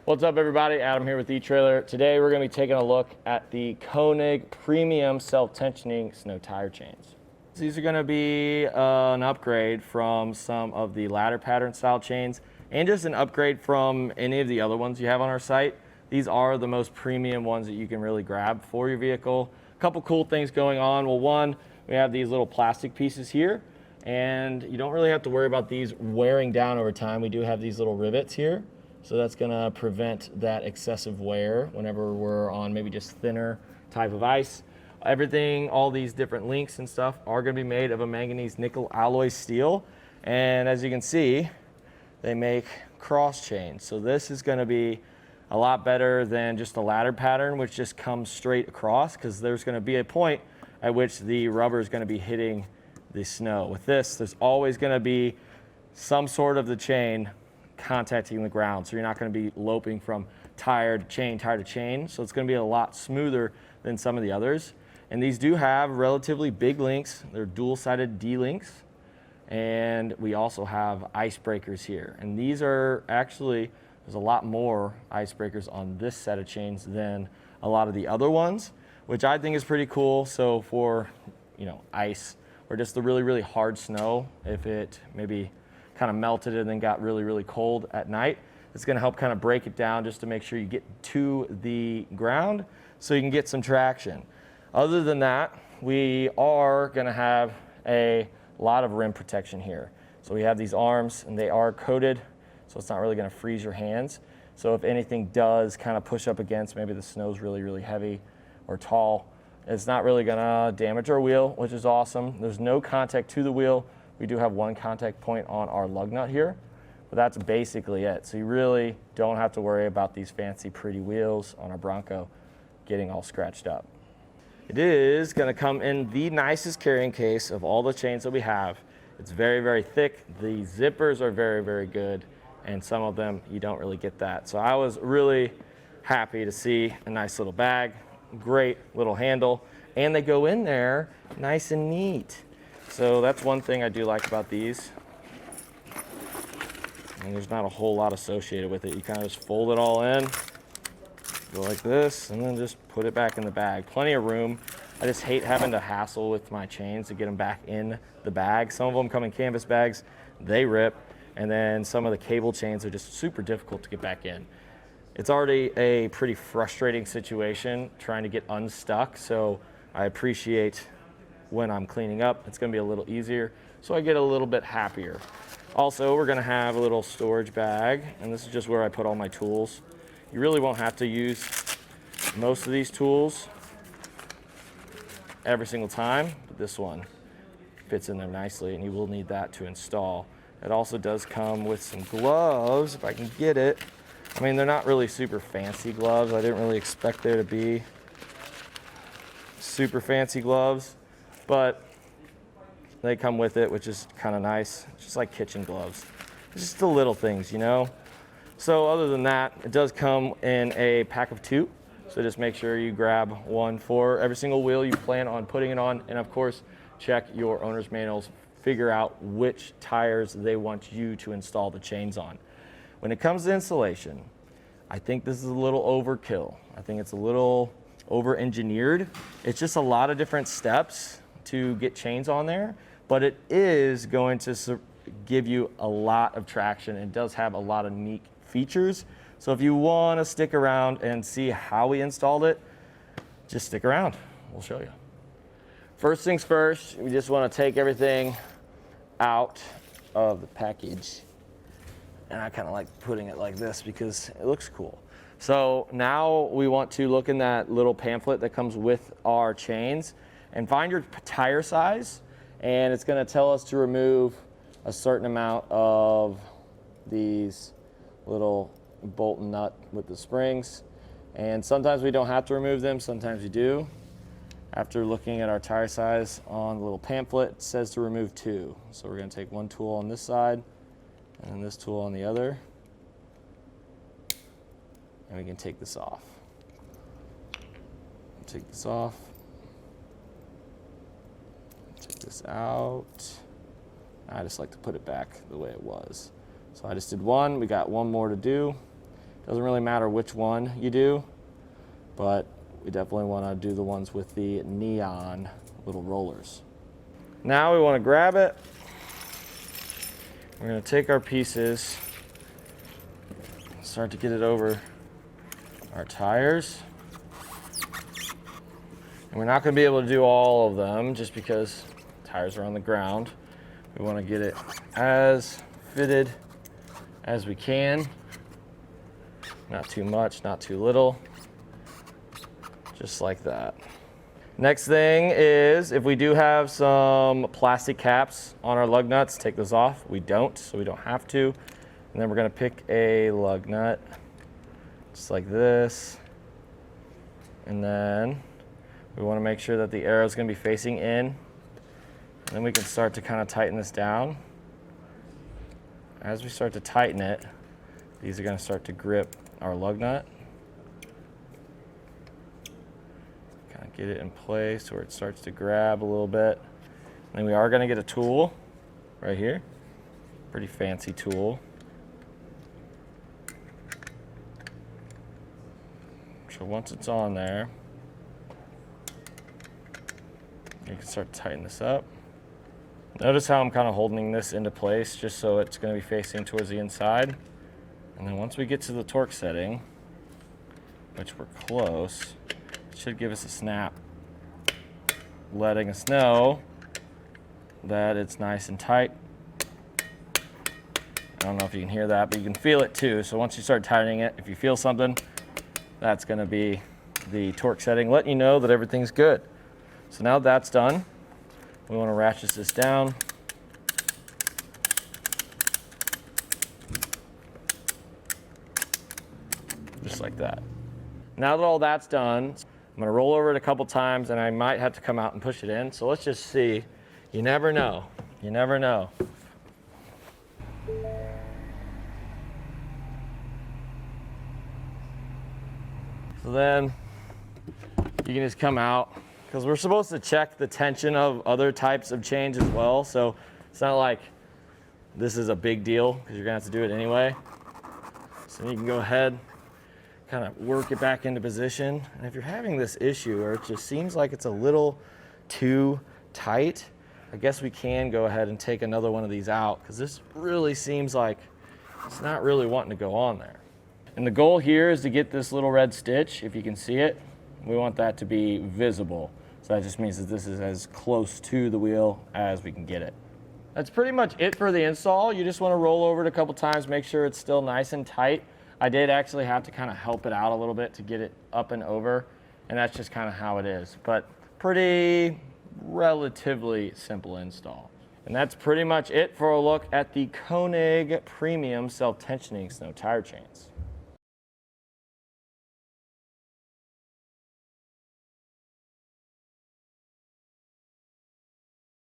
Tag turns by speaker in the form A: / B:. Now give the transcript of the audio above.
A: What's up, everybody? Adam here with eTrailer. Today we're going to be taking a look at the Konig premium self-tensioning snow tire chains. These are going to be an upgrade from some of the ladder pattern style chains and just an upgrade from any of the other ones you have on our site. These are the most premium ones that you can really grab for your vehicle. A couple cool things going on. Well, one, we have these little plastic pieces here, and you don't really have to worry about these wearing down over time. We do have these little rivets here. So that's going to prevent that excessive wear whenever we're on maybe just thinner type of ice. Everything, all these different links and stuff are going to be made of a manganese nickel alloy steel. And as you can see, they make cross chains. So this is going to be a lot better than just a ladder pattern, which just comes straight across, because there's going to be a point at which the rubber is going to be hitting the snow. With this, there's always going to be some sort of the chain contacting the ground, so you're not going to be loping from tire to chain, so it's going to be a lot smoother than some of the others. And these do have relatively big links. They're dual-sided D links, and we also have icebreakers here, and these are actually, there's a lot more icebreakers on this set of chains than a lot of the other ones, which I think is pretty cool. So for, you know, ice or just the really hard snow, if it maybe kind of melted and then got really cold at night, it's going to help kind of break it down just to make sure you get to the ground so you can get some traction. Other than that, we are going to have a lot of rim protection here. So we have these arms, and they are coated, so it's not really going to freeze your hands. So if anything does kind of push up against, maybe the snow's really heavy or tall, it's not really going to damage our wheel, which is awesome. There's no contact to the wheel. We do have one contact point on our lug nut here, but that's basically it. So you really don't have to worry about these fancy pretty wheels on our Bronco getting all scratched up. It is going to come in the nicest carrying case of all the chains that we have. It's very thick. The zippers are very good, and some of them you don't really get that. So I was really happy to see a nice little bag, great little handle, and they go in there nice and neat. So that's one thing I do like about these. And there's not a whole lot associated with it. You kind of just fold it all in, go like this, and then just put it back in the bag. Plenty of room. I just hate having to hassle with my chains to get them back in the bag. Some of them come in canvas bags, they rip, and then some of the cable chains are just super difficult to get back in. It's already a pretty frustrating situation trying to get unstuck, so I appreciate when I'm cleaning up, it's going to be a little easier, so I get a little bit happier. Also, we're going to have a little storage bag, and this is just where I put all my tools. You really won't have to use most of these tools every single time, but this one fits in there nicely, and you will need that to install. It also does come with some gloves, if I can get it. I mean, they're not really super fancy gloves. I didn't really expect there to be super fancy gloves, but they come with it, which is kind of nice. It's just like kitchen gloves. It's just the little things, you know? So other than that, it does come in a pack of 2. So just make sure you grab one for every single wheel you plan on putting it on. And of course, check your owner's manuals, figure out which tires they want you to install the chains on. When it comes to installation, I think this is a little overkill. I think it's a little over-engineered. It's just a lot of different steps to get chains on there, but it is going to give you a lot of traction. It does have a lot of neat features. So if you want to stick around and see how we installed it, just stick around. We'll show you. First things first, we just want to take everything out of the package. And I kind of like putting it like this because it looks cool. So now we want to look in that little pamphlet that comes with our chains and find your tire size, and it's going to tell us to remove a certain amount of these little bolt and nut with the springs, and sometimes we don't have to remove them, sometimes we do. After looking at our tire size on the little pamphlet, it says to remove 2. So we're going to take one tool on this side and then this tool on the other, and we can take this off. Take this off. Take this out. I just like to put it back the way it was. So I just did one. We got one more to do. Doesn't really matter which one you do, but we definitely want to do the ones with the neon little rollers. Now we want to grab it. We're going to take our pieces, start to get it over our tires. And we're not going to be able to do all of them just because tires are on the ground. We want to get it as fitted as we can. Not too much, not too little. Just like that. Next thing is, if we do have some plastic caps on our lug nuts, take those off. We don't, so we don't have to. And then we're gonna pick a lug nut, just like this. And then we wanna make sure that the arrow is gonna be facing in. And then we can start to kind of tighten this down. As we start to tighten it, these are gonna start to grip our lug nut. Get it in place where it starts to grab a little bit. And then we are going to get a tool right here. Pretty fancy tool. So once it's on there, you can start to tighten this up. Notice how I'm kind of holding this into place just so it's going to be facing towards the inside. And then once we get to the torque setting, which we're close, should give us a snap, letting us know that it's nice and tight. I don't know if you can hear that, but you can feel it too. So once you start tightening it, if you feel something, that's going to be the torque setting, letting you know that everything's good. So now that's done, we want to ratchet this down. Just like that. Now that all that's done, I'm gonna roll over it a couple times and I might have to come out and push it in. So let's just see. You never know. You never know. So then you can just come out, because we're supposed to check the tension of other types of chains as well. So it's not like this is a big deal because you're gonna have to do it anyway. So you can go ahead, kind of work it back into position. And if you're having this issue or it just seems like it's a little too tight, I guess we can go ahead and take another one of these out, because this really seems like it's not really wanting to go on there. And the goal here is to get this little red stitch, if you can see it, we want that to be visible. So that just means that this is as close to the wheel as we can get it. That's pretty much it for the install. You just want to roll over it a couple times, make sure it's still nice and tight. I did actually have to kind of help it out a little bit to get it up and over, and that's just kind of how it is. But pretty relatively simple install. And that's pretty much it for a look at the Konig Premium Self-Tensioning Snow Tire Chains.